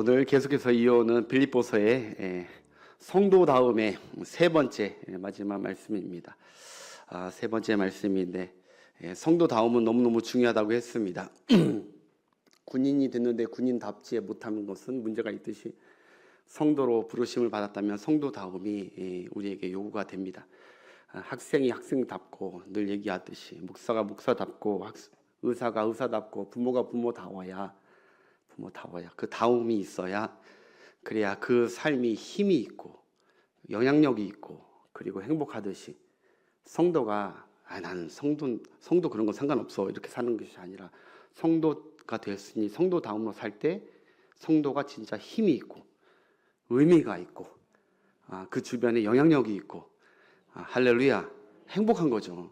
오늘 계속해서 이어오는 빌립보서의 성도 다음의 세 번째 마지막 말씀입니다. 세 번째 말씀인데 성도 다음은 너무너무 중요하다고 했습니다. 군인이 됐는데 군인답지 못하는 것은 문제가 있듯이 성도로 부르심을 받았다면 성도 다음이 우리에게 요구가 됩니다. 학생이 학생답고 늘 얘기하듯이 목사가 목사답고 의사가 의사답고 부모가 부모다워야 그 다움이 있어야 그래야 그 삶이 힘이 있고 영향력이 있고 그리고 행복하듯이 성도가 나는 성도 그런 거 상관없어 이렇게 사는 것이 아니라 성도가 됐으니 성도 다움으로 살 때 성도가 진짜 힘이 있고 의미가 있고 그 주변에 영향력이 있고 할렐루야 행복한 거죠.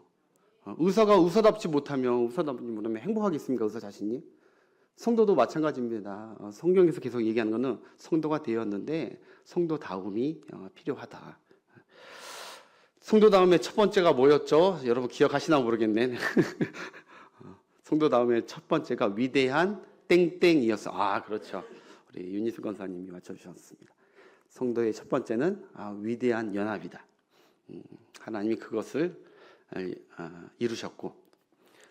의사가 의사답지 못하면 행복하겠습니까? 의사 자신이? 성도도 마찬가지입니다. 성경에서 계속 얘기하는 것은 성도가 되었는데 성도다움이 필요하다. 성도다움의 첫 번째가 뭐였죠? 여러분 기억하시나 모르겠네. 성도다움의 첫 번째가 위대한 땡땡이었어. 그렇죠. 우리 윤희수 권사님이 맞춰주셨습니다. 성도의 첫 번째는 위대한 연합이다. 하나님이 그것을 이루셨고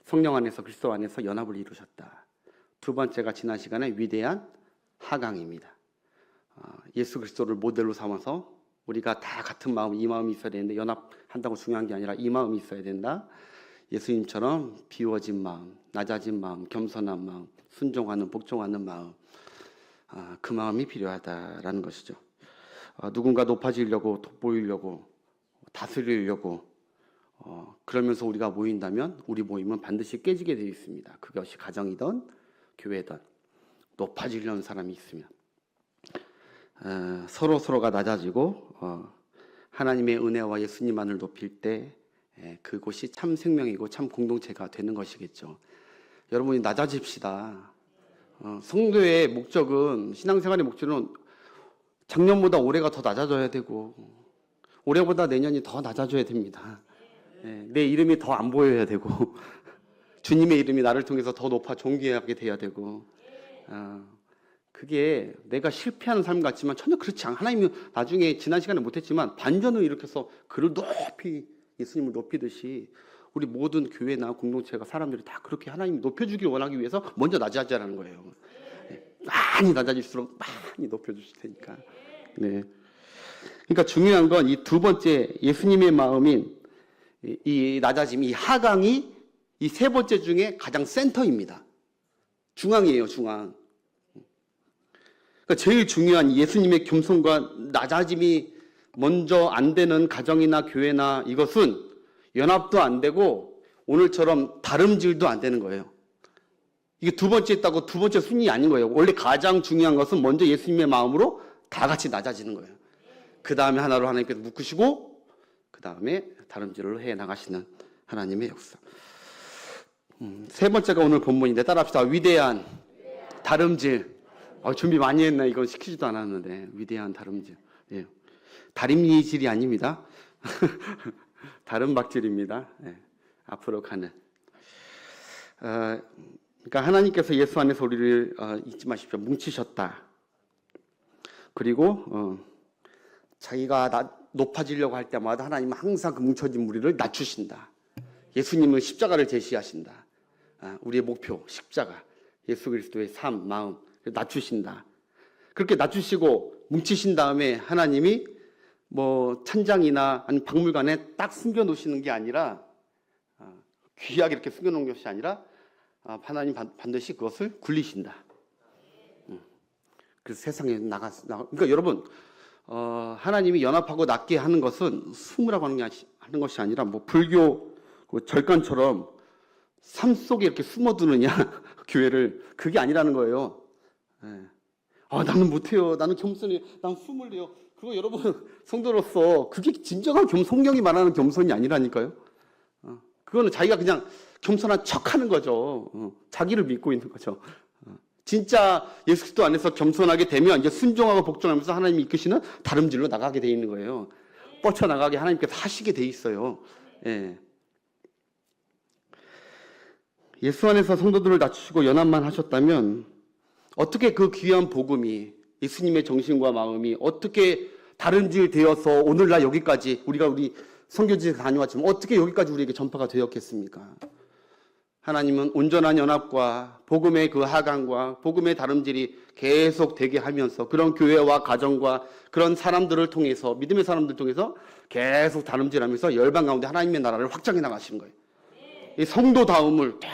성령 안에서 그리스도 안에서 연합을 이루셨다. 두 번째가 지난 시간에 위대한 하강입니다. 예수 그리스도를 모델로 삼아서 우리가 다 같은 마음, 이 마음이 있어야 되는데 연합한다고 중요한 게 아니라 이 마음이 있어야 된다. 예수님처럼 비워진 마음, 낮아진 마음, 겸손한 마음, 순종하는, 복종하는 마음, 그 마음이 필요하다라는 것이죠. 누군가 높아지려고, 돋보이려고, 다스리려고 그러면서 우리가 모인다면 우리 모임은 반드시 깨지게 되어 있습니다. 그것이 가정이든 교회든 높아지려는 사람이 있으면 서로가 낮아지고 하나님의 은혜와 예수님만을 높일 때 그곳이 참 생명이고 참 공동체가 되는 것이겠죠. 여러분이 낮아집시다. 성도의 목적은 신앙생활의 목적은 작년보다 올해가 더 낮아져야 되고 올해보다 내년이 더 낮아져야 됩니다. 내 이름이 더 안 보여야 되고 주님의 이름이 나를 통해서 더 높아 존귀하게 돼야 되고 그게 내가 실패하는 삶 같지만 전혀 그렇지 않아. 하나님이 나중에 지난 시간에 못했지만 반전을 일으켜서 그를 높이 예수님을 높이듯이 우리 모든 교회나 공동체가 사람들이 다 그렇게 하나님이 높여주길 원하기 위해서 먼저 낮아지라는 거예요. 많이 낮아질수록 많이 높여주실 테니까. 네. 그러니까 중요한 건 이 두 번째 예수님의 마음인 이 낮아짐, 이 하강이 이 세 번째 중에 가장 센터입니다. 중앙이에요, 중앙. 그러니까 제일 중요한 예수님의 겸손과 낮아짐이 먼저 안 되는 가정이나 교회나 이것은 연합도 안 되고 오늘처럼 다름질도 안 되는 거예요. 이게 두 번째 있다고 두 번째 순위 아닌 거예요. 원래 가장 중요한 것은 먼저 예수님의 마음으로 다 같이 낮아지는 거예요. 그 다음에 하나로 하나님께서 묶으시고 그 다음에 다름질을 해 나가시는 하나님의 역사. 세 번째가 오늘 본문인데 따라합시다. 위대한 다름질. 준비 많이 했나? 이건 시키지도 않았는데 위대한 다름질. 예. 다림이질이 아닙니다. 다름박질입니다. 예. 앞으로 가는. 그러니까 하나님께서 예수 안에서 우리를 잊지 마십시오. 뭉치셨다. 그리고 자기가 높아지려고 할 때마다 하나님은 항상 그 뭉쳐진 무리를 낮추신다. 예수님은 십자가를 제시하신다. 우리의 목표, 십자가. 예수 그리스도의 삶, 마음 낮추신다. 그렇게 낮추시고 뭉치신 다음에 하나님이 뭐 찬장이나 아니면 박물관에 딱 숨겨놓으시는 게 아니라 귀하게 이렇게 숨겨놓은 것이 아니라 하나님 반드시 그것을 굴리신다. 그래서 세상에 그러니까 여러분 하나님이 연합하고 낮게 하는 것은 숨으라고 하는 것이 아니라 뭐 불교 절간처럼 삶 속에 이렇게 숨어두느냐 교회를 그게 아니라는 거예요. 나는 못해요. 나는 겸손해요. 난 숨을 내요. 그거 여러분 성도로서 그게 진정한 성경이 말하는 겸손이 아니라니까요. 그거는 자기가 그냥 겸손한 척하는 거죠. 자기를 믿고 있는 거죠. 진짜 예수 그리스도 안에서 겸손하게 되면 이제 순종하고 복종하면서 하나님이 이끄시는 다름질로 나가게 돼 있는 거예요. 뻗쳐나가게 하나님께서 하시게 돼 있어요. 예수 안에서 성도들을 낮추시고 연합만 하셨다면 어떻게 그 귀한 복음이 예수님의 정신과 마음이 어떻게 다름질 되어서 오늘날 여기까지 우리 선교지에 다녀왔지만 어떻게 여기까지 우리에게 전파가 되었겠습니까? 하나님은 온전한 연합과 복음의 그 하강과 복음의 다름질이 계속 되게 하면서 그런 교회와 가정과 그런 사람들을 통해서 믿음의 사람들을 통해서 계속 다름질하면서 열방 가운데 하나님의 나라를 확장해 나가시는 거예요. 이 성도다움을 딱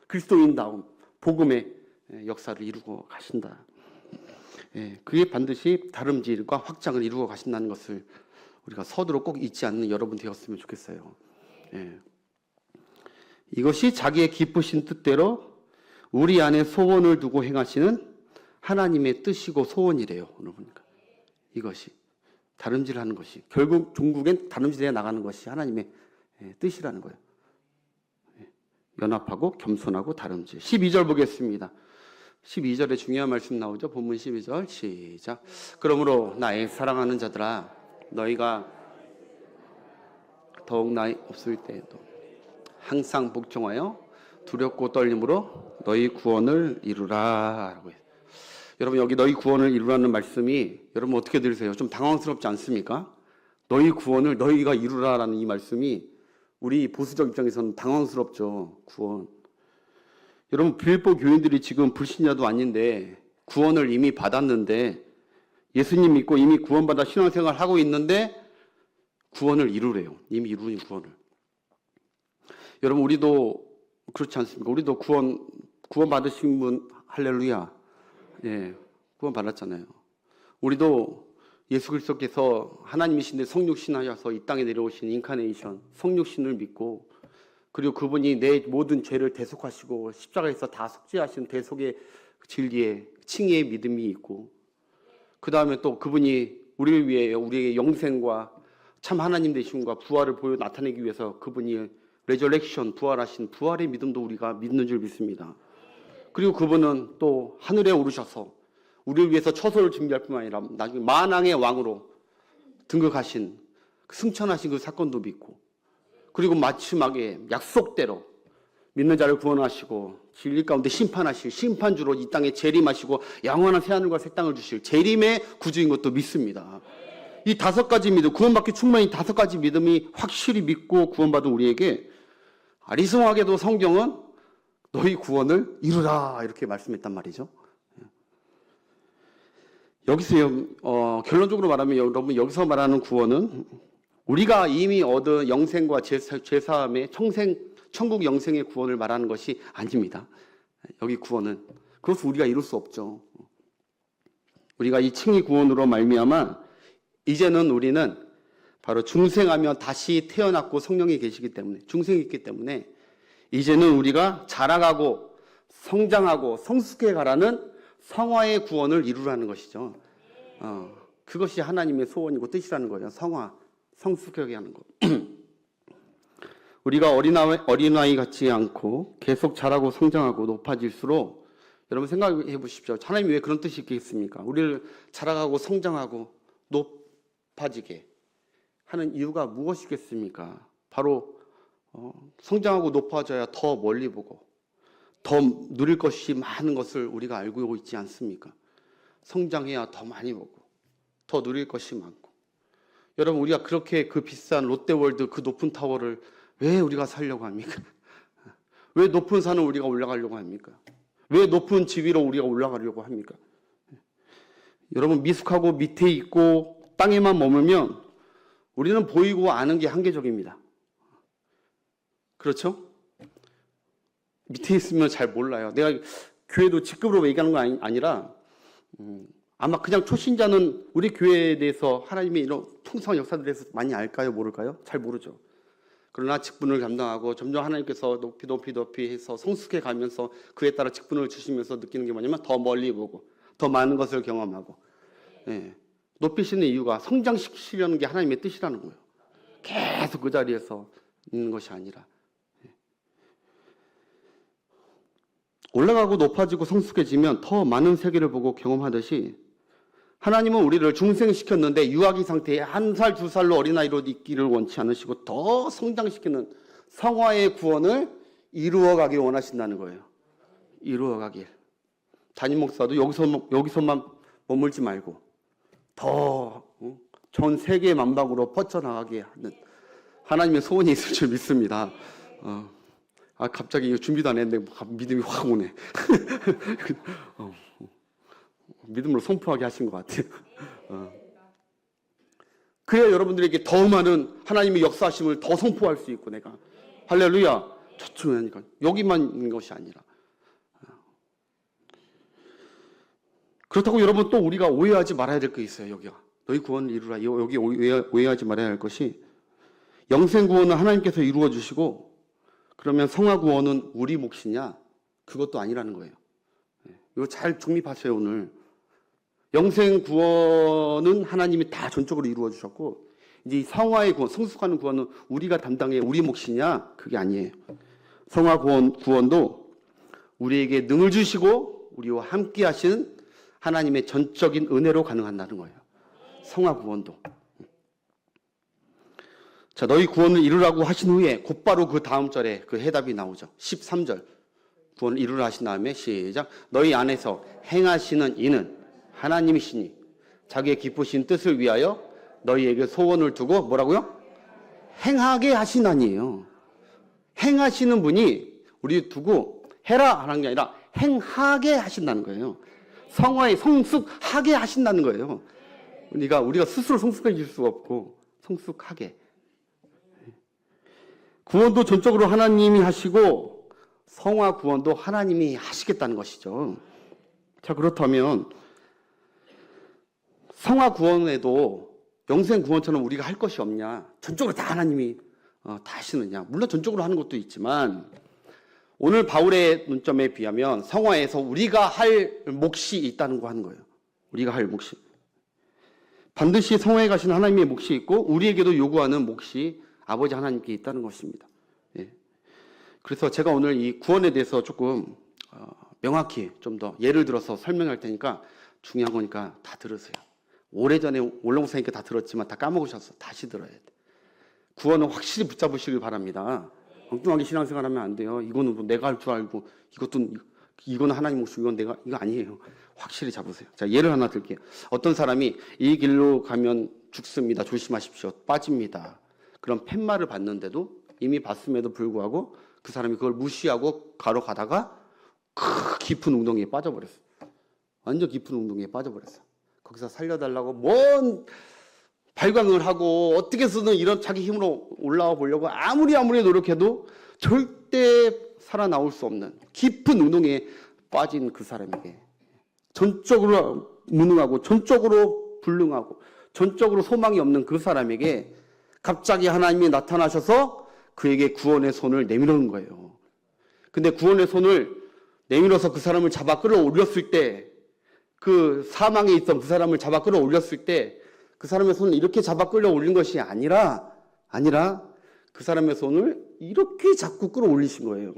그리스도인다움 복음의 역사를 이루고 가신다. 그게 반드시 다름질과 확장을 이루고 가신다는 것을 우리가 서두로 꼭 잊지 않는 여러분 되었으면 좋겠어요. 이것이 자기의 기쁘신 뜻대로 우리 안에 소원을 두고 행하시는 하나님의 뜻이고 소원이래요. 오늘 보니까 이것이 다름질하는 것이 결국 종국엔 다름질해 나가는 것이 하나님의 뜻이라는 거예요. 연합하고 겸손하고 다름질. 12절 보겠습니다. 12절에 중요한 말씀 나오죠. 본문 12절 시작. 그러므로 나의 사랑하는 자들아 너희가 더욱 나이 없을 때에도 항상 복종하여 두렵고 떨림으로 너희 구원을 이루라 라고 해요. 여러분 여기 너희 구원을 이루라는 말씀이 여러분 어떻게 들으세요? 좀 당황스럽지 않습니까? 너희 구원을 너희가 이루라라는 이 말씀이 우리 보수적 입장에서는 당황스럽죠. 구원. 여러분 빌립보 교인들이 지금 불신자도 아닌데 구원을 이미 받았는데 예수님 믿고 이미 구원받아 신앙생활 하고 있는데 구원을 이루래요. 이미 이루는 구원을. 여러분 우리도 그렇지 않습니까? 우리도 구원 받으신 분 할렐루야. 구원 받았잖아요. 우리도 예수 그리스도께서 하나님이신데 성육신하셔서 이 땅에 내려오신 인카네이션 성육신을 믿고 그리고 그분이 내 모든 죄를 대속하시고 십자가에서 다 속죄하신 대속의 진리의 칭의의 믿음이 있고 그 다음에 또 그분이 우리를 위해 우리의 영생과 참 하나님 되심과 부활을 보여 나타내기 위해서 그분이 레저렉션 부활하신 부활의 믿음도 우리가 믿는 줄 믿습니다. 그리고 그분은 또 하늘에 오르셔서 우리를 위해서 처소를 준비할 뿐만 아니라 나중에 만왕의 왕으로 등극하신 승천하신 그 사건도 믿고 그리고 마지막에 약속대로 믿는 자를 구원하시고 진리 가운데 심판하실 심판주로 이 땅에 재림하시고 영원한 새하늘과 새 땅을 주실 재림의 구주인 것도 믿습니다. 이 5가지 믿음, 구원받기 충분히 5가지 믿음이 확실히 믿고 구원받은 우리에게 아리송하게도 성경은 너희 구원을 이루라 이렇게 말씀했단 말이죠. 여기서 결론적으로 말하면 여러분 여기서 말하는 구원은 우리가 이미 얻은 영생과 죄사함의 천국 영생의 구원을 말하는 것이 아닙니다. 여기 구원은 그것은 우리가 이룰 수 없죠. 우리가 이 칭의 구원으로 말미암아 이제는 우리는 바로 중생하며 다시 태어났고 성령이 계시기 때문에 중생이 있기 때문에 이제는 우리가 자라가고 성장하고 성숙해 가라는 성화의 구원을 이루라는 것이죠. 그것이 하나님의 소원이고 뜻이라는 거예요. 성숙하게 하는 것. 우리가 어린아이 같지 않고 계속 자라고 성장하고 높아질수록 여러분 생각해 보십시오. 하나님이 왜 그런 뜻이 있겠습니까? 우리를 자라가고 성장하고 높아지게 하는 이유가 무엇이겠습니까? 바로 성장하고 높아져야 더 멀리 보고 더 누릴 것이 많은 것을 우리가 알고 있지 않습니까? 성장해야 더 많이 보고 더 누릴 것이 많고 여러분 우리가 그렇게 그 비싼 롯데월드 그 높은 타워를 왜 우리가 살려고 합니까? 왜 높은 산을 우리가 올라가려고 합니까? 왜 높은 집 위로 우리가 올라가려고 합니까? 여러분 미숙하고 밑에 있고 땅에만 머물면 우리는 보이고 아는 게 한계적입니다. 그렇죠? 밑에 있으면 잘 몰라요. 내가 교회도 직급으로 얘기하는 거 아니라 아마 그냥 초신자는 우리 교회에 대해서 하나님의 이런 풍성한 역사들에 대해서 많이 알까요? 모를까요? 잘 모르죠. 그러나 직분을 감당하고 점점 하나님께서 높이 해서 성숙해 가면서 그에 따라 직분을 주시면서 느끼는 게 뭐냐면 더 멀리 보고 더 많은 것을 경험하고 높이시는 이유가 성장시키려는 게 하나님의 뜻이라는 거예요. 계속 그 자리에서 있는 것이 아니라 올라가고 높아지고 성숙해지면 더 많은 세계를 보고 경험하듯이 하나님은 우리를 중생시켰는데 유아기 상태에 1살, 2살로 어린아이로 있기를 원치 않으시고 더 성장시키는 성화의 구원을 이루어가길 원하신다는 거예요. 이루어가길. 담임 목사도 여기서만 머물지 말고 더 전 세계 만방으로 뻗쳐나가게 하는 하나님의 소원이 있을 줄 믿습니다. 갑자기 이거 준비도 안 했는데 믿음이 확 오네. 믿음으로 선포하게 하신 것 같아요. 그래야 여러분들에게 더 많은 하나님의 역사하심을 더 선포할 수 있고, 내가 할렐루야 저쪽에 하니까 여기만 있는 것이 아니라. 그렇다고 여러분 또 우리가 오해하지 말아야 될 게 있어요. 여기가 너희 구원을 이루라. 여기 오해하지 말아야 할 것이, 영생 구원은 하나님께서 이루어 주시고 그러면 성화 구원은 우리 몫이냐? 그것도 아니라는 거예요. 이거 잘 정립하세요. 오늘 영생 구원은 하나님이 다 전적으로 이루어 주셨고, 이제 성화의 구원, 성숙하는 구원은 우리가 담당해 우리 몫이냐? 그게 아니에요. 성화 구원도 우리에게 능을 주시고 우리와 함께 하시는 하나님의 전적인 은혜로 가능한다는 거예요. 성화 구원도. 자, 너희 구원을 이루라고 하신 후에 곧바로 그 다음 절에 그 해답이 나오죠. 13절. 구원을 이루라 하신 다음에 시작. 너희 안에서 행하시는 이는 하나님이시니 자기의 기쁘신 뜻을 위하여 너희에게 소원을 두고 뭐라고요? 행하게 하시나니에요. 행하시는 분이 우리 두고 해라 하는 게 아니라 행하게 하신다는 거예요. 성화에 성숙하게 하신다는 거예요. 우리가 스스로 성숙해질 수가 없고 성숙하게. 구원도 전적으로 하나님이 하시고 성화 구원도 하나님이 하시겠다는 것이죠. 자, 그렇다면 성화 구원에도 영생 구원처럼 우리가 할 것이 없냐? 전적으로 다 하나님이 다 하시느냐? 물론 전적으로 하는 것도 있지만, 오늘 바울의 논점에 비하면 성화에서 우리가 할 몫이 있다는 거 하는 거예요. 우리가 할 몫이. 반드시 성화에 가신 하나님의 몫이 있고 우리에게도 요구하는 몫이 아버지 하나님께 있다는 것입니다. 예. 그래서 제가 오늘 이 구원에 대해서 조금 명확히 좀 더 예를 들어서 설명할 테니까, 중요한 거니까 다 들으세요. 오래전에 올롱사니까 다 들었지만 다 까먹으셨어. 다시 들어야 돼. 구원은 확실히 붙잡으시길 바랍니다. 엉뚱하게 신앙생활하면 안 돼요. 이거는 뭐 내가 할 줄 알고 이거는 하나님 몫이고 이거 아니에요. 확실히 잡으세요. 자, 예를 하나 들게요. 어떤 사람이 이 길로 가면 죽습니다. 조심하십시오. 빠집니다. 그런 팻말을 받는데도, 이미 봤음에도 불구하고 그 사람이 그걸 무시하고 가로 가다가 깊은 웅덩이에 빠져버렸어. 완전 깊은 웅덩이에 빠져버렸어. 거기서 살려달라고 뭔 발광을 하고 어떻게 해서든 이런 자기 힘으로 올라와 보려고 아무리 노력해도 절대 살아나올 수 없는 깊은 웅덩이에 빠진 그 사람에게, 전적으로 무능하고 전적으로 불능하고 전적으로 소망이 없는 그 사람에게 갑자기 하나님이 나타나셔서 그에게 구원의 손을 내밀는 거예요. 근데 구원의 손을 내밀어서 그 사람을 잡아 끌어올렸을 때, 그 사망에 있던 그 사람을 잡아 끌어올렸을 때 그 사람의 손을 이렇게 잡아 끌어올린 것이 아니라 그 사람의 손을 이렇게 잡고 끌어올리신 거예요.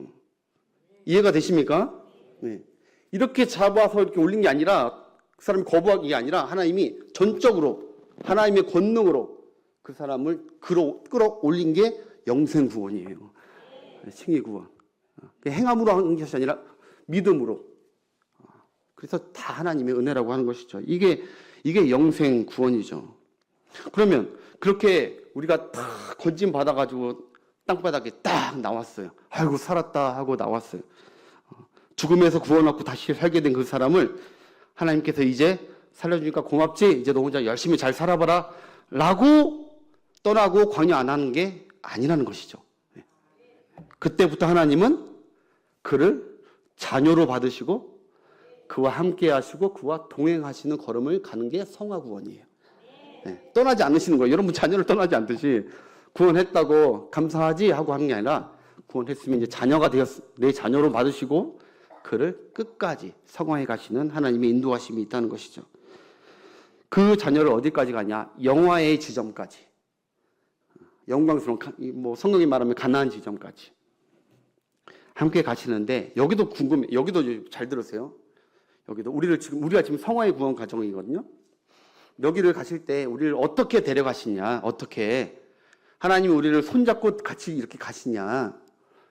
이해가 되십니까? 네. 이렇게 잡아서 이렇게 올린 게 아니라, 그 사람이 거부한 게 아니라 하나님이 전적으로 하나님의 권능으로 그 사람을 끌어올린 게 영생 구원이에요. 칭의 구원. 행함으로 하는 것이 아니라 믿음으로. 그래서 다 하나님의 은혜라고 하는 것이죠. 이게 영생 구원이죠. 그러면 그렇게 우리가 다 건진 받아가지고 땅바닥에 딱 나왔어요. 아이고 살았다 하고 나왔어요. 죽음에서 구원받고 다시 살게 된 그 사람을 하나님께서 이제 살려주니까 고맙지? 이제 너 혼자 열심히 잘 살아봐라 라고 떠나고 관여 안 하는 게 아니라는 것이죠. 그때부터 하나님은 그를 자녀로 받으시고 그와 함께 하시고 그와 동행하시는 걸음을 가는 게 성화 구원이에요. 네, 떠나지 않으시는 거예요. 여러분 자녀를 떠나지 않듯이 구원했다고 감사하지 하고 하는 게 아니라, 구원했으면 이제 내 자녀로 받으시고 그를 끝까지 성화해 가시는 하나님의 인도하심이 있다는 것이죠. 그 자녀를 어디까지 가냐? 영화의 지점까지. 영광스러운, 성경이 말하면 가나안 지점까지 함께 가시는데, 여기도 궁금해. 여기도 잘 들으세요. 여기도 우리가 지금 성화의 구원 과정이거든요. 여기를 가실 때 우리를 어떻게 데려가시냐? 어떻게 하나님이 우리를 손잡고 같이 이렇게 가시냐?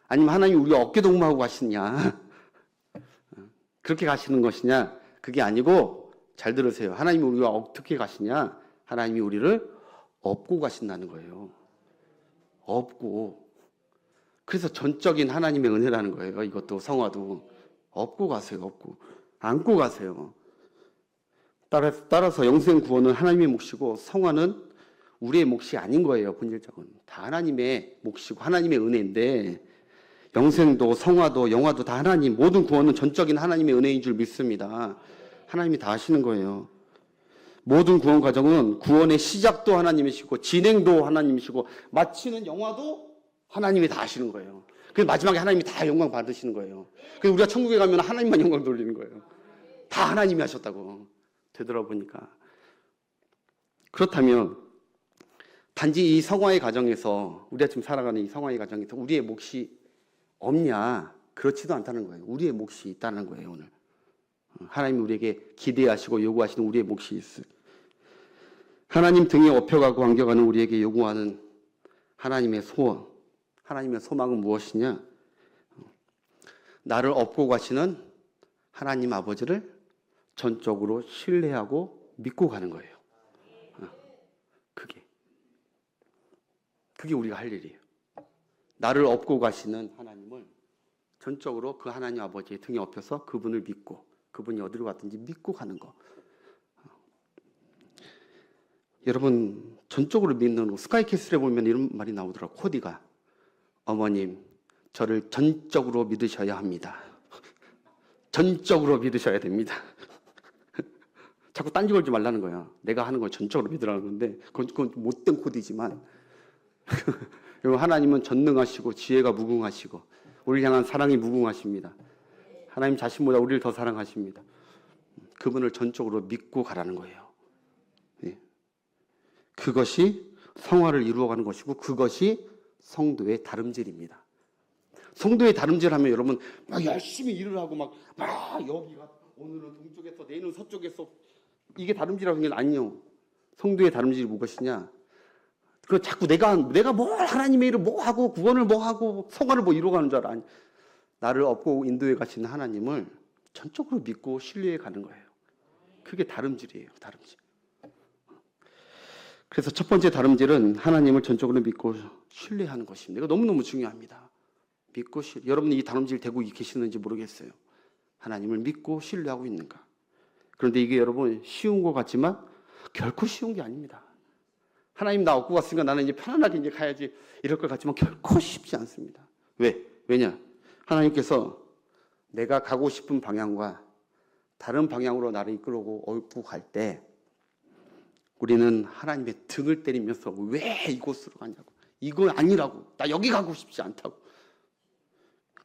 아니면 하나님이 우리 어깨 동무하고 가시냐? 그렇게 가시는 것이냐? 그게 아니고 잘 들으세요. 하나님이 우리가 어떻게 가시냐? 하나님이 우리를 업고 가신다는 거예요. 업고. 그래서 전적인 하나님의 은혜라는 거예요. 이것도 성화도 업고 가세요. 업고. 안고 가세요. 따라서 영생 구원은 하나님의 몫이고 성화는 우리의 몫이 아닌 거예요. 본질적으로 다 하나님의 몫이고 하나님의 은혜인데, 영생도 성화도 영화도 다 하나님, 모든 구원은 전적인 하나님의 은혜인 줄 믿습니다. 하나님이 다 하시는 거예요. 모든 구원 과정은 구원의 시작도 하나님이시고 진행도 하나님이시고 마치는 영화도 하나님이 다 하시는 거예요. 그래서 마지막에 하나님이 다 영광 받으시는 거예요. 그래서 우리가 천국에 가면 하나님만 영광 돌리는 거예요. 다 하나님이 하셨다고 되돌아보니까. 그렇다면 단지 이 성화의 과정에서, 우리가 지금 살아가는 이 성화의 과정에서 우리의 몫이 없냐? 그렇지도 않다는 거예요. 우리의 몫이 있다는 거예요. 오늘 하나님이 우리에게 기대하시고 요구하시는 우리의 몫이 있어요. 하나님 등에 업혀가고 안겨가는 우리에게 요구하는 하나님의 소원, 하나님의 소망은 무엇이냐? 나를 업고 가시는 하나님 아버지를 전적으로 신뢰하고 믿고 가는 거예요. 그게 우리가 할 일이에요. 나를 업고 가시는 하나님을 전적으로 그 하나님 아버지의 등에 업혀서 그분을 믿고, 그분이 어디로 갔든지 믿고 가는 거. 여러분, 전적으로 믿는, 스카이캐슬에 보면 이런 말이 나오더라고요. 코디가, 어머님, 저를 전적으로 믿으셔야 합니다. 전적으로 믿으셔야 됩니다. 자꾸 딴지 걸지 말라는 거야. 내가 하는 걸 전적으로 믿으라는 건데, 그건 못된 코디지만 하나님은 전능하시고 지혜가 무궁하시고 우리를 향한 사랑이 무궁하십니다. 하나님 자신보다 우리를 더 사랑하십니다. 그분을 전적으로 믿고 가라는 거예요. 그것이 성화를 이루어가는 것이고 그것이 성도의 다름질입니다. 성도의 다름질하면 여러분 막 열심히 일을 하고 막 여기가 오늘은 동쪽에서 내일은 서쪽에서, 이게 다름질하는 게 아니에요. 성도의 다름질이 무엇이냐? 그 자꾸 내가 뭘 하나님의 일을 뭐 하고 구원을 뭐 하고 성화를 뭐 이루어가는 줄 알아. 나를 업고 인도해 가시는 하나님을 전적으로 믿고 신뢰해 가는 거예요. 그게 다름질이에요. 다름질. 그래서 첫 번째 다름질은 하나님을 전적으로 믿고 신뢰하는 것입니다. 이거 너무너무 중요합니다. 믿고 여러분이 이 다름질 되고 계시는지 모르겠어요. 하나님을 믿고 신뢰하고 있는가? 그런데 이게 여러분 쉬운 것 같지만 결코 쉬운 게 아닙니다. 하나님 나 업고 갔으니까 나는 이제 편안하게 이제 가야지 이럴 것 같지만 결코 쉽지 않습니다. 왜냐? 하나님께서 내가 가고 싶은 방향과 다른 방향으로 나를 이끌고 업고 갈 때 우리는 하나님의 등을 때리면서 왜 이곳으로 가냐고, 이거 아니라고, 나 여기 가고 싶지 않다고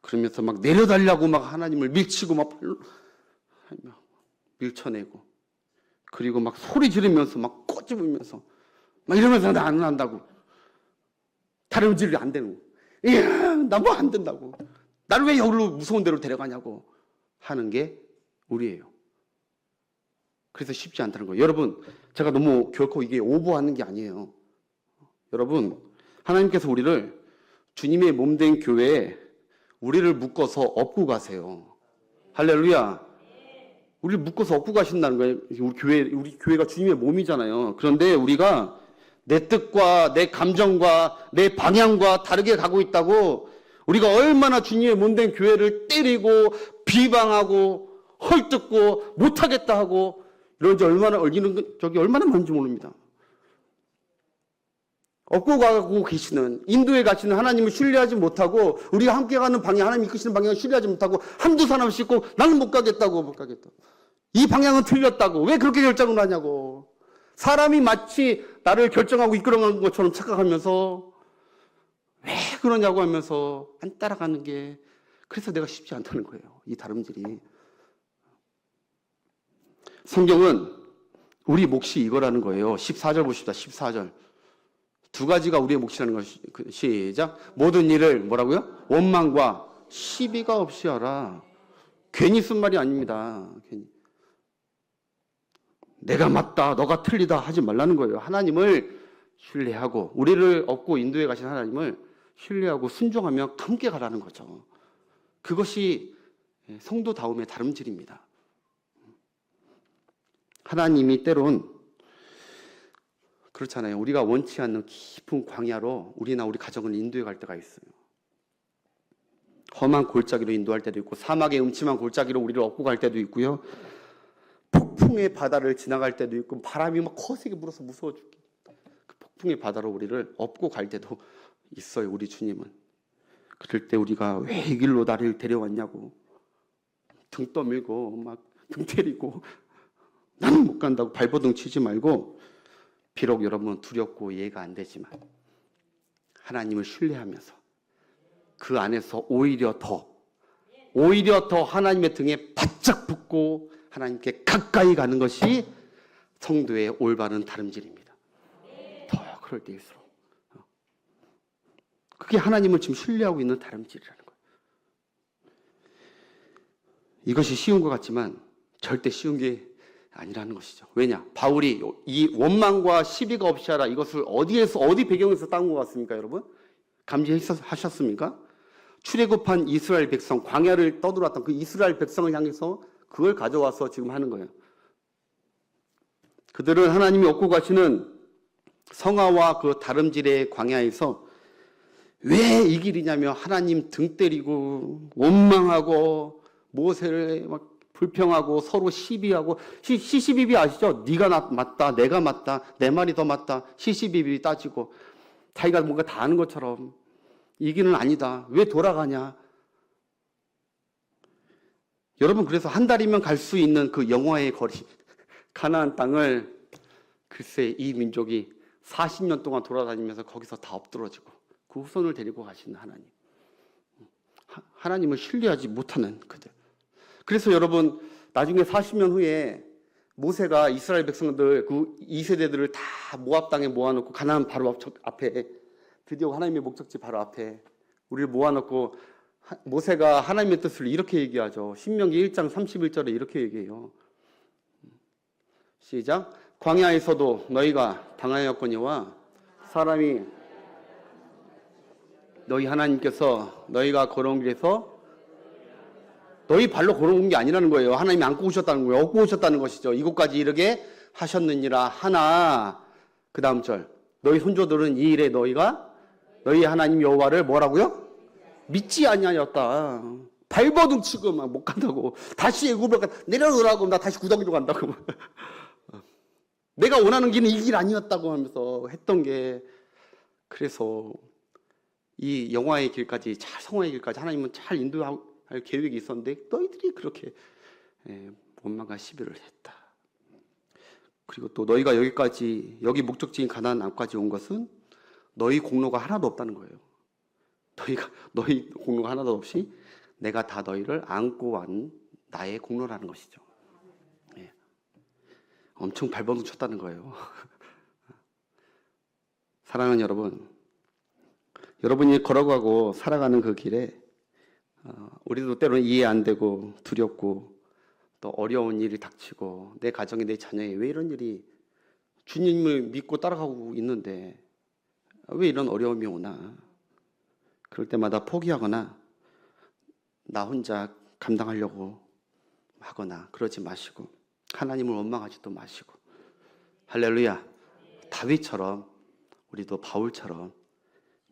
그러면서 막 내려달라고 막 하나님을 밀치고 막 밀쳐내고, 그리고 막 소리 지르면서 막 꼬집으면서 막 이러면서 나 안 한다고, 다름질이 안 되는 거야. 나 뭐 안 된다고, 나를 왜 여기로 무서운 데로 데려가냐고 하는 게 우리예요. 그래서 쉽지 않다는 거예요. 여러분, 제가 너무 결코 이게 오버하는 게 아니에요. 여러분, 하나님께서 우리를 주님의 몸된 교회에 우리를 묶어서 업고 가세요. 할렐루야. 우리를 묶어서 업고 가신다는 거예요. 우리 교회가 주님의 몸이잖아요. 그런데 우리가 내 뜻과 내 감정과 내 방향과 다르게 가고 있다고 우리가 얼마나 주님의 몸된 교회를 때리고 비방하고 헐뜯고 못하겠다 하고 이런 얼마나 얼마나 많은지 모릅니다. 업고 가고 계시는, 인도에 가시는 하나님을 신뢰하지 못하고 우리가 함께 가는 방향, 하나님 이끄시는 방향을 신뢰하지 못하고 한두 사람 싣고 나는 못 가겠다. 이 방향은 틀렸다고. 왜 그렇게 결정을 하냐고. 사람이 마치 나를 결정하고 이끌어가는 것처럼 착각하면서 왜 그러냐고 하면서 안 따라가는 게, 그래서 내가 쉽지 않다는 거예요. 이 다름질이. 성경은 우리 몫이 이거라는 거예요. 14절 보십시다. 14절. 두 가지가 우리의 몫이라는 것이, 시작. 모든 일을 뭐라고요? 원망과 시비가 없이 하라. 괜히 쓴 말이 아닙니다. 괜히. 내가 맞다, 너가 틀리다 하지 말라는 거예요. 하나님을 신뢰하고 우리를 업고 인도해 가신 하나님을 신뢰하고 순종하며 함께 가라는 거죠. 그것이 성도다움의 다름질입니다. 하나님이 때론 그렇잖아요. 우리가 원치 않는 깊은 광야로 우리나 우리 가정을 인도해 갈 때가 있어요. 험한 골짜기로 인도할 때도 있고 사막의 음침한 골짜기로 우리를 업고 갈 때도 있고요. 폭풍의 바다를 지나갈 때도 있고 바람이 막 거세게 불어서 무서워 죽게 그 폭풍의 바다로 우리를 업고 갈 때도 있어요. 우리 주님은. 그럴 때 우리가 왜 이 길로 나를 데려왔냐고 등 떠밀고 막 등 때리고 나는 못 간다고 발버둥 치지 말고 비록 여러분 두렵고 이해가 안 되지만 하나님을 신뢰하면서 그 안에서 오히려 더 하나님의 등에 바짝 붙고 하나님께 가까이 가는 것이 성도의 올바른 다름질입니다. 더 그럴 때일수록 그게 하나님을 지금 신뢰하고 있는 다름질이라는 거예요. 이것이 쉬운 것 같지만 절대 쉬운 게 아니라는 것이죠. 왜냐? 바울이 이 원망과 시비가 없이 하라 이것을 어디 배경에서 따온 것 같습니까, 여러분? 감지하셨습니까? 출애굽한 이스라엘 백성, 광야를 떠돌았던 그 이스라엘 백성을 향해서 그걸 가져와서 지금 하는 거예요. 그들은 하나님이 얻고 가시는 성화와 그 다름질의 광야에서 왜 이 길이냐며 하나님 등 때리고 원망하고 모세를 막 불평하고 서로 시비하고 시시비비 아시죠? 네가 맞다 내가 맞다 내 말이 더 맞다 시시비비 따지고 자기가 뭔가 다 아는 것처럼 이 길은 아니다. 왜 돌아가냐? 여러분 그래서 한 달이면 갈 수 있는 그 영화의 거리 가나안 땅을 글쎄 이 민족이 40년 동안 돌아다니면서 거기서 다 엎드러지고 그 후손을 데리고 가시는 하나님. 하나님을 신뢰하지 못하는 그들. 그래서 여러분 나중에 40년 후에 모세가 이스라엘 백성들 그 2세대들을 다 모압 땅에 모아놓고 가나안 바로 앞에 드디어 하나님의 목적지 바로 앞에 우리를 모아놓고 모세가 하나님의 뜻을 이렇게 얘기하죠. 신명기 1장 31절에 이렇게 얘기해요. 시작. 광야에서도 너희가 당하였거니와 사람이 너희 하나님께서 너희가 걸어온 길에서 너희 발로 걸어온 게 아니라는 거예요. 하나님이 안고 오셨다는 거예요. 업고 오셨다는 것이죠. 이곳까지 이르게 하셨느니라 하나 그 다음 절 너희 손조들은 이 일에 너희가 너희 하나님 여호와를 뭐라고요? 믿지 아니하였다. 발버둥 치고 막 못 간다고 다시 애굽으로 내려놓으라고 나 다시 구덩이로 간다고 내가 원하는 길은 이 길 아니었다고 하면서 했던 게 그래서 이 영화의 길까지 잘 성화의 길까지 하나님은 잘 인도할 계획이 있었는데 너희들이 그렇게 원망과 시비를 했다. 그리고 또 너희가 여기 목적지인 가나안 앞까지 온 것은 너희 공로가 하나도 없다는 거예요. 너희 공로가 하나도 없이 내가 다 너희를 안고 온 나의 공로라는 것이죠. 네. 엄청 발버둥 쳤다는 거예요. 사랑하는 여러분, 여러분이 걸어가고 살아가는 그 길에 우리도 때로는 이해 안 되고 두렵고 또 어려운 일이 닥치고 내 가정에 내 자녀에 왜 이런 일이 주님을 믿고 따라가고 있는데 왜 이런 어려움이 오나 그럴 때마다 포기하거나 나 혼자 감당하려고 하거나 그러지 마시고 하나님을 원망하지도 마시고 할렐루야 다윗처럼 우리도 바울처럼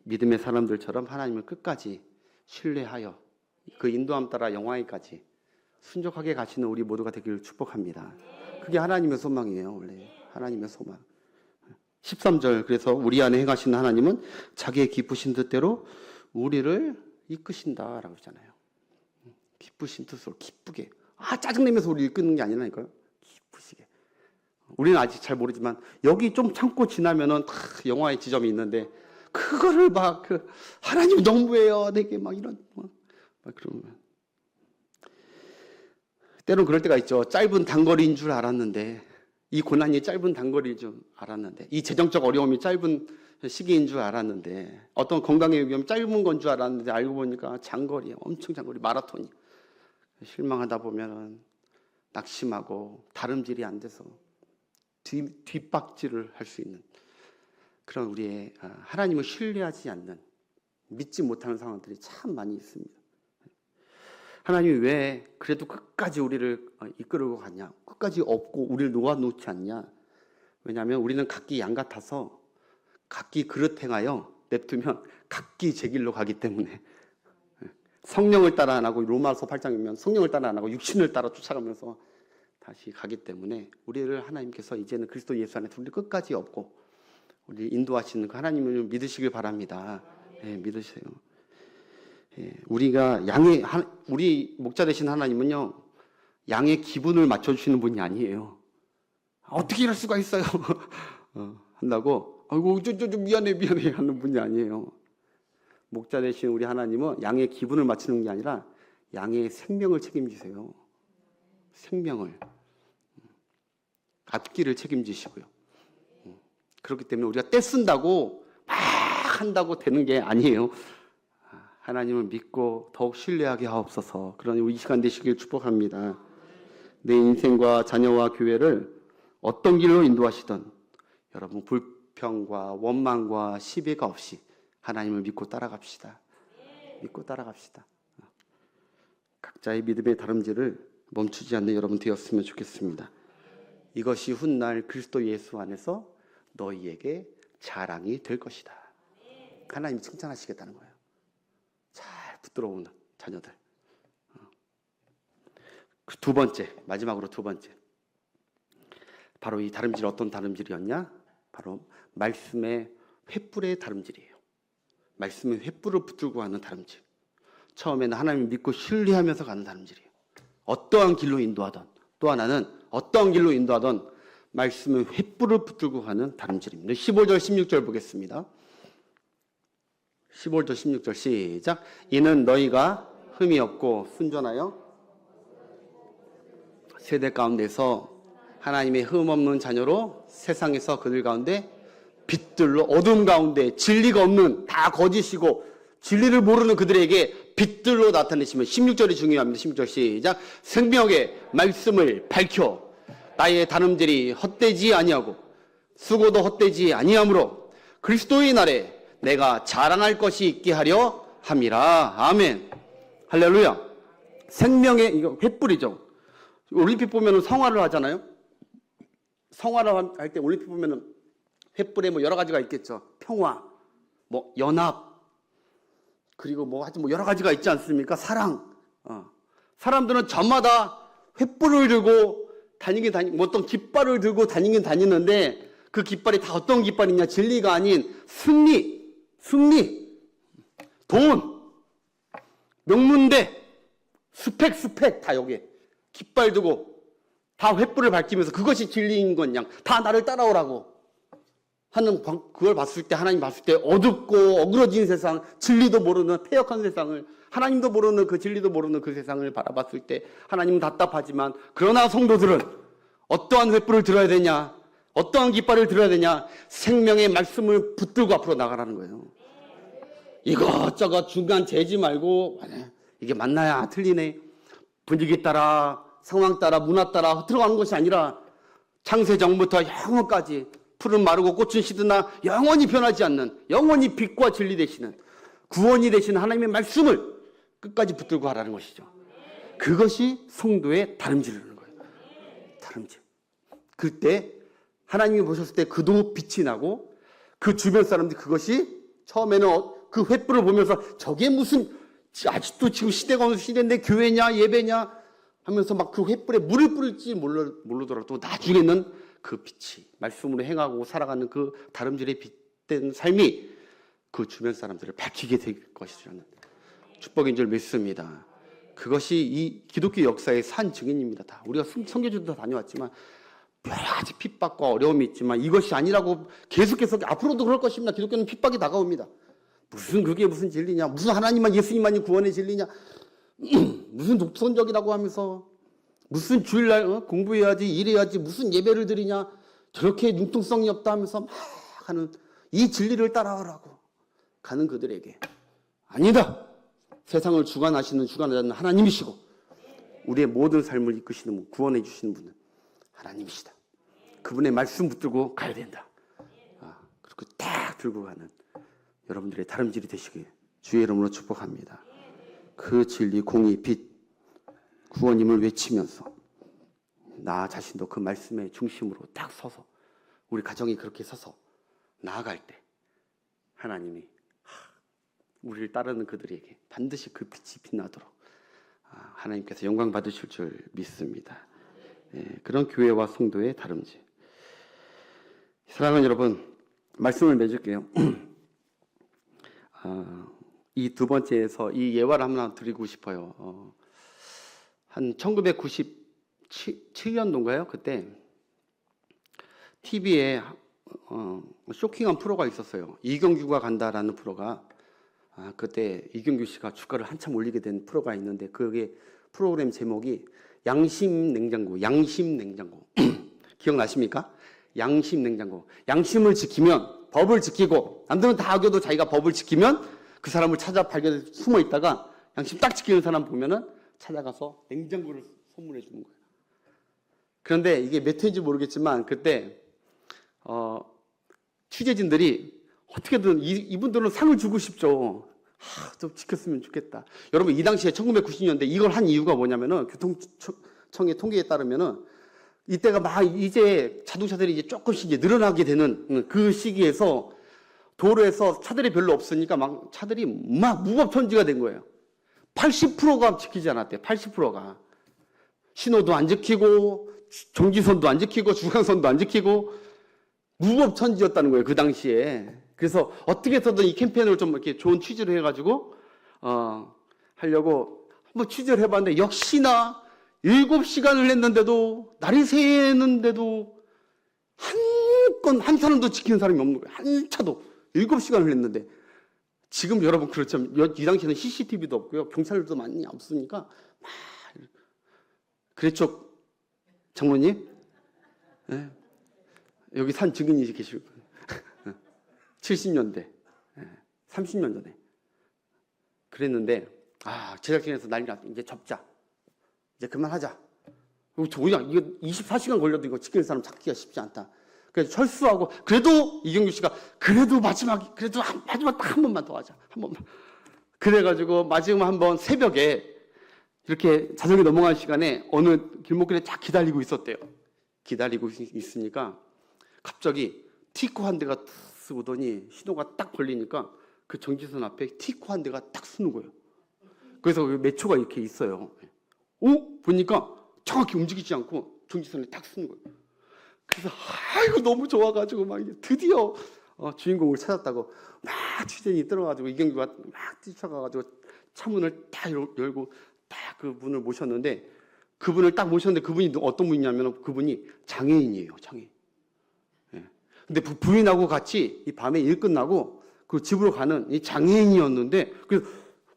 믿음의 사람들처럼 하나님을 끝까지 신뢰하여 그 인도함 따라 영화에까지 순종하게 가시는 우리 모두가 되기를 축복합니다. 그게 하나님의 소망이에요. 원래 하나님의 소망. 13절 그래서 우리 안에 행하시는 하나님은 자기의 기쁘신 뜻대로 우리를 이끄신다라고 하잖아요. 기쁘신 뜻으로 기쁘게 짜증내면서 우리를 이끄는 게 아니라니까요. 기쁘시게. 우리는 아직 잘 모르지만 여기 좀 참고 지나면은 영화의 지점이 있는데 그거를 막 하나님 너무해요 내게 막 이런 막 그러면 때론 그럴 때가 있죠. 짧은 단거리인 줄 알았는데 이 고난이 짧은 단거리인 줄 알았는데 이 재정적 어려움이 짧은 시기인 줄 알았는데 어떤 건강의 위험 짧은 건 줄 알았는데 알고 보니까 장거리 엄청 장거리 마라톤이 실망하다 보면은 낙심하고 다름질이 안 돼서 뒷박질을 할 수 있는 그런 우리의 하나님을 신뢰하지 않는 믿지 못하는 상황들이 참 많이 있습니다. 하나님이 왜 그래도 끝까지 우리를 이끌고 가냐? 끝까지 업고 우리를 놓아놓지 않냐? 왜냐하면 우리는 각기 양 같아서 각기 그릇 행하여 냅두면 각기 제 길로 가기 때문에 성령을 따라 안 하고 로마서 8장이면 성령을 따라 안 하고 육신을 따라 쫓아가면서 다시 가기 때문에 우리를 하나님께서 이제는 그리스도 예수 안에서 우리 끝까지 업고 우리 인도하시는 그 하나님을 믿으시길 바랍니다. 예, 믿으세요. 예, 우리가 우리 목자 되신 하나님은요, 양의 기분을 맞춰주시는 분이 아니에요. 어떻게 이럴 수가 있어요? 한다고, 아이고, 미안해 하는 분이 아니에요. 목자 되신 우리 하나님은 양의 기분을 맞추는 게 아니라 양의 생명을 책임지세요. 생명을. 앞길을 책임지시고요. 그렇기 때문에 우리가 떼쓴다고 막 한다고 되는 게 아니에요. 하나님을 믿고 더욱 신뢰하게 하옵소서. 그러니 이 시간 되시길 축복합니다. 내 인생과 자녀와 교회를 어떤 길로 인도하시든 여러분 불평과 원망과 시비가 없이 하나님을 믿고 따라갑시다. 믿고 따라갑시다. 각자의 믿음의 다름질을 멈추지 않는 여러분 되었으면 좋겠습니다. 이것이 훗날 그리스도 예수 안에서 너희에게 자랑이 될 것이다. 하나님이 칭찬하시겠다는 거예요. 잘 붙들어오는 자녀들. 그 두 번째, 마지막으로 두 번째. 바로 이 다름질 어떤 다름질이었냐? 바로 말씀의 횃불의 다름질이에요. 말씀의 횃불을 붙들고 가는 다름질. 처음에는 하나님을 믿고 신뢰하면서 가는 다름질이에요. 어떠한 길로 인도하든, 또 하나는 어떠한 길로 인도하든 말씀의 횃불을 붙들고 가는 다름질입니다. 15절 16절 보겠습니다. 15절 16절 시작. 이는 너희가 흠이 없고 순전하여 세대 가운데서 하나님의 흠 없는 자녀로 세상에서 그들 가운데 빛들로 어둠 가운데 진리가 없는 다 거짓이고 진리를 모르는 그들에게 빛들로 나타내시면 16절이 중요합니다. 16절 시작. 생명의 말씀을 밝혀 나의 다름질이 헛되지 아니하고 수고도 헛되지 아니하므로 그리스도의 날에 내가 자랑할 것이 있게 하려 함이라. 아멘. 할렐루야. 생명의 이거 횃불이죠. 올림픽 보면은 성화를 하잖아요. 성화를 할 때 올림픽 보면은 횃불에 뭐 여러 가지가 있겠죠. 평화, 뭐 연합, 그리고 뭐 하여튼 뭐 여러 가지가 있지 않습니까? 사랑. 사람들은 저마다 횃불을 들고 뭐 어떤 깃발을 들고 다니긴 다니는데 그 깃발이 다 어떤 깃발이냐? 진리가 아닌 승리, 돈, 명문대, 스펙 다 여기에 깃발 두고 다 횃불을 밝히면서 그것이 진리인 거냐? 다 나를 따라오라고 하는 그걸 봤을 때 하나님 봤을 때 어둡고 어그러진 세상, 진리도 모르는 폐역한 세상을 하나님도 모르는 그 진리도 모르는 그 세상을 바라봤을 때 하나님은 답답하지만 그러나 성도들은 어떠한 횃불을 들어야 되냐? 어떠한 깃발을 들어야 되냐? 생명의 말씀을 붙들고 앞으로 나가라는 거예요. 이것저것 중간 재지 말고 이게 맞나야 틀리네. 분위기 따라 상황 따라 문화 따라 들어가는 것이 아니라 창세전부터 영원까지 푸른 마르고 꽃은 시드나 영원히 변하지 않는 영원히 빛과 진리 되시는 구원이 되시는 하나님의 말씀을 끝까지 붙들고 하라는 것이죠. 그것이 성도의 다름질이라는 거예요. 다름질. 그때 하나님이 보셨을 때 그도 빛이 나고 그 주변 사람들이 그것이 처음에는 그 횃불을 보면서 저게 무슨 아직도 지금 시대가 어느 시대인데 교회냐 예배냐 하면서 막 그 횃불에 물을 뿌릴지 모르더라도 나중에는 그 빛이 말씀으로 행하고 살아가는 그 다름질에 빛된 삶이 그 주변 사람들을 밝히게 될 것이라는 축복인 줄 믿습니다. 그것이 이 기독교 역사의 산 증인입니다. 다 우리가 선교지도 다녀왔지만 여러 가지 핍박과 어려움이 있지만 이것이 아니라고 계속해서 앞으로도 그럴 것입니다. 기독교는 핍박이 다가옵니다. 무슨 그게 무슨 진리냐? 무슨 하나님만 예수님만이 구원의 진리냐? 무슨 독선적이라고 하면서 무슨 주일날 공부해야지 일해야지 무슨 예배를 드리냐? 저렇게 융통성이 없다 하면서 막 하는 이 진리를 따라오라고 가는 그들에게 아니다. 세상을 주관하는 하나님이시고 우리의 모든 삶을 이끄시는 분, 구원해 주시는 분은 하나님이시다. 그분의 말씀 붙들고 가야 된다. 그렇게 딱 들고 가는 여러분들의 다름질이 되시길 주의 이름으로 축복합니다. 그 진리, 공의, 빛 구원임을 외치면서 나 자신도 그 말씀의 중심으로 딱 서서 우리 가정이 그렇게 서서 나아갈 때 하나님이 우리를 따르는 그들에게 반드시 그 빛이 빛나도록 하나님께서 영광 받으실 줄 믿습니다. 그런 교회와 성도의 다름질. 사랑하는 여러분, 말씀을 맺을게요. 이 두 번째에서 이 예화를 하나 드리고 싶어요. 한 1997년도인가요? 그때 TV에 쇼킹한 프로가 있었어요. 이경규가 간다라는 프로가. 그때 이경규 씨가 주가를 한참 올리게 된 프로가 있는데 그게 프로그램 제목이 양심 냉장고. 기억나십니까? 양심 냉장고. 양심을 지키면 법을 지키고 남들은 다 어겨도 자기가 법을 지키면 그 사람을 찾아 발견해서 숨어 있다가 양심 딱 지키는 사람 보면은 찾아가서 냉장고를 선물해 주는 거예요. 그런데 이게 몇 회인지 모르겠지만 그때 취재진들이 어떻게든 이분들은 상을 주고 싶죠. 좀 지켰으면 좋겠다. 여러분 이 당시에 1990년대 이걸 한 이유가 뭐냐면은 교통청의 통계에 따르면은 이때가 막 이제 자동차들이 이제 조금씩 이제 늘어나게 되는 그 시기에서 도로에서 차들이 별로 없으니까 막 차들이 막 무법천지가 된 거예요. 80%가 지키지 않았대요. 80%가 신호도 안 지키고 정지선도 안 지키고 중앙선도 안 지키고 무법천지였다는 거예요. 그 당시에. 그래서 어떻게 해서든 이 캠페인을 좀 이렇게 좋은 취지를 해가지고 하려고 한번 취재를 해봤는데 역시나 7시간을 했는데도 날이 새는데도 한 사람도 지키는 사람이 없는 거예요. 한 차도 7시간을 했는데 지금 여러분 그렇죠. 이 당시에는 CCTV도 없고요. 경찰도 많이 없으니까 막 그랬죠. 장모님? 네. 여기 산 증인이 계실 거예요. 70년대, 30년 전에 그랬는데 제작진에서 난리 났다. 이제 접자. 이제 그만하자. 그냥 이거 24시간 걸려도 이거 지키는 사람 찾기가 쉽지 않다. 그래서 철수하고 그래도 이경규 씨가 그래도 마지막 딱 한 번만 더 하자. 한 번만. 그래가지고 마지막 한 번 새벽에 이렇게 자정이 넘어간 시간에 어느 길목길에 쫙 기다리고 있었대요. 기다리고 있으니까 갑자기 티코 한 대가 쓱 오더니 신호가 딱 걸리니까 그 정지선 앞에 티코 한 대가 딱 서는 거예요. 그래서 몇 초가 이렇게 있어요. 보니까 정확히 움직이지 않고 정지선에 딱 서는 거예요. 그래서 아이고 너무 좋아가지고 막 드디어 주인공을 찾았다고 막 취재진이 들어가지고 이경규가 막 뛰쳐가가지고 차문을 딱 열고 딱 그 분을 모셨는데 그분을 딱 모셨는데 그분이 어떤 분이냐면 그분이 장애인이에요. 장애인. 근데 부인하고 같이 이 밤에 일 끝나고 그 집으로 가는 이 장애인이었는데 그래서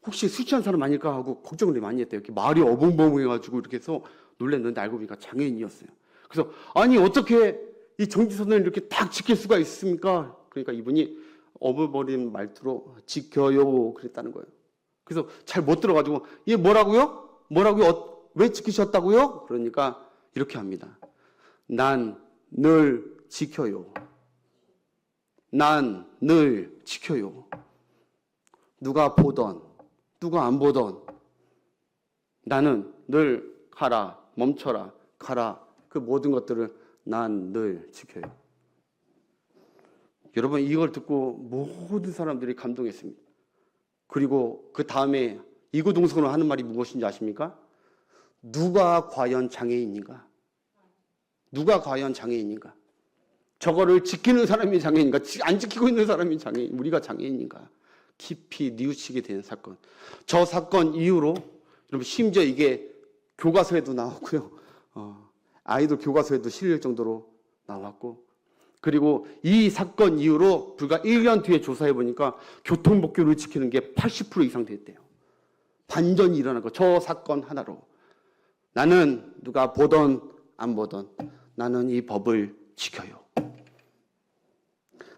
혹시 술 취한 사람 아닐까 하고 걱정을 많이 했대요. 이렇게 말이 어벙벙해가지고 이렇게 해서 놀랐는데 알고 보니까 장애인이었어요. 그래서 아니 어떻게 이 정지선을 이렇게 딱 지킬 수가 있습니까? 그러니까 이분이 어물버린 말투로 지켜요 그랬다는 거예요. 그래서 잘 못 들어가지고 얘 뭐라고요? 왜 지키셨다고요? 그러니까 이렇게 합니다. 난 늘 지켜요. 난 늘 지켜요. 누가 보던 누가 안 보던 나는 늘 가라, 멈춰라, 가라 그 모든 것들을 난 늘 지켜요. 여러분 이걸 듣고 모든 사람들이 감동했습니다. 그리고 그 다음에 이구동성으로 하는 말이 무엇인지 아십니까? 누가 과연 장애인인가? 누가 과연 장애인인가? 저거를 지키는 사람이 장애인인가? 안 지키고 있는 사람이 장애인, 우리가 장애인인가? 깊이 뉘우치게 된 사건. 저 사건 이후로 여러분 심지어 이게 교과서에도 나왔고요. 아이돌 교과서에도 실릴 정도로 나왔고 그리고 이 사건 이후로 불과 1년 뒤에 조사해 보니까 교통법규를 지키는 게 80% 이상 됐대요. 반전이 일어난 거. 저 사건 하나로. 나는 누가 보던 안 보던 나는 이 법을 지켜요.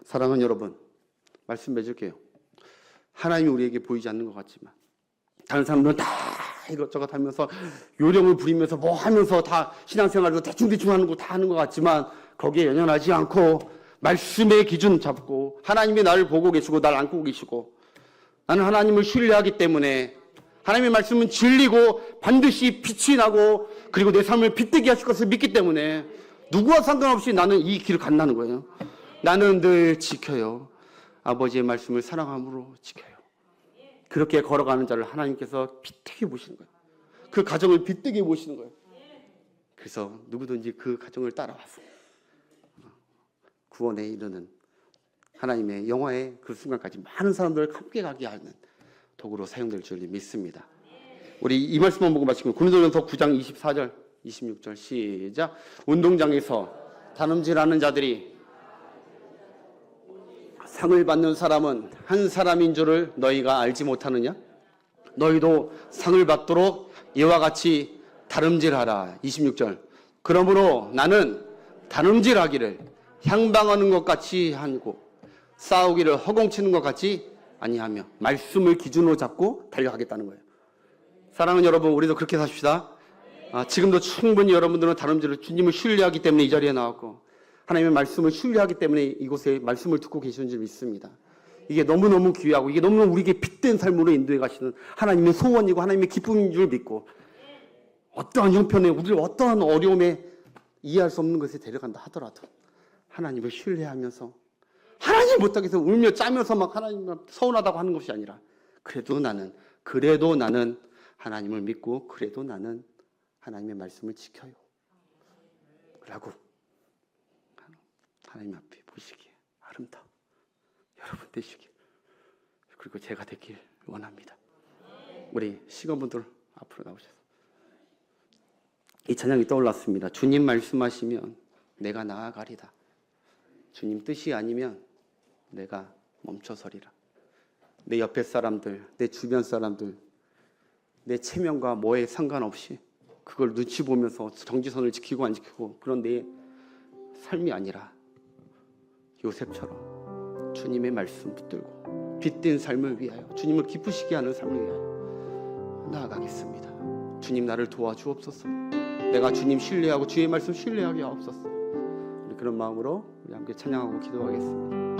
사랑하는 여러분, 말씀 맺을게요. 하나님이 우리에게 보이지 않는 것 같지만 다른 사람들은 다 이것저것 하면서 요령을 부리면서 뭐 하면서 다 신앙생활도 대충대충 하는 거 다 하는 것 같지만 거기에 연연하지 않고 말씀의 기준 잡고 하나님이 나를 보고 계시고 나를 안고 계시고 나는 하나님을 신뢰하기 때문에 하나님의 말씀은 진리고 반드시 빛이 나고 그리고 내 삶을 빛되게 하실 것을 믿기 때문에 누구와 상관없이 나는 이 길을 간다는 거예요. 나는 늘 지켜요. 아버지의 말씀을 사랑함으로 지켜요. 그렇게 걸어가는 자를 하나님께서 빛되게 보시는 거예요. 그 가정을 빛되게 보시는 거예요. 그래서 누구든지 그 가정을 따라와서 구원에 이르는 하나님의 영화의 그 순간까지 많은 사람들을 함께 가게 하는 도구로 사용될 줄 믿습니다. 우리 이 말씀만 보고 마치고 고린도전서 9장 24절 26절 시작. 운동장에서 다름질하는 자들이 상을 받는 사람은 한 사람인 줄을 너희가 알지 못하느냐? 너희도 상을 받도록 이와 같이 다름질하라. 26절. 그러므로 나는 다름질하기를 향방하는 것 같이 하고 싸우기를 허공치는 것 같이 아니하며 말씀을 기준으로 잡고 달려가겠다는 거예요. 사랑하는 여러분, 우리도 그렇게 삽시다. 지금도 충분히 여러분들은 다름질을 주님을 신뢰하기 때문에 이 자리에 나왔고 하나님의 말씀을 신뢰하기 때문에 이곳에 말씀을 듣고 계시는 줄 믿습니다. 이게 너무너무 귀하고 이게 너무너무 우리에게 빛된 삶으로 인도해 가시는 하나님의 소원이고 하나님의 기쁨인 줄 믿고 어떠한 형편에 우리를 어떠한 어려움에 이해할 수 없는 것에 데려간다 하더라도 하나님을 신뢰하면서 하나님 못하겠어 울며 짜면서 막 하나님 서운하다고 하는 것이 아니라 그래도 나는 하나님을 믿고 그래도 나는 하나님의 말씀을 지켜요 라고 하나님 앞에 보시기에 아름다워 여러분 되시길 그리고 제가 되길 원합니다. 우리 시건분들 앞으로 나오셔서 이 찬양이 떠올랐습니다. 주님 말씀하시면 내가 나아가리다. 주님 뜻이 아니면 내가 멈춰서리라. 내 옆에 사람들, 내 주변 사람들, 내 체면과 뭐에 상관없이 그걸 눈치 보면서 정지선을 지키고 안 지키고 그런 내 삶이 아니라 요셉처럼 주님의 말씀 붙들고 빛된 삶을 위하여 주님을 기쁘시게 하는 삶을 위하여 나아가겠습니다. 주님 나를 도와주옵소서. 내가 주님 신뢰하고 주의 말씀 신뢰하게 하옵소서. 우리 그런 마음으로 우리 함께 찬양하고 기도하겠습니다.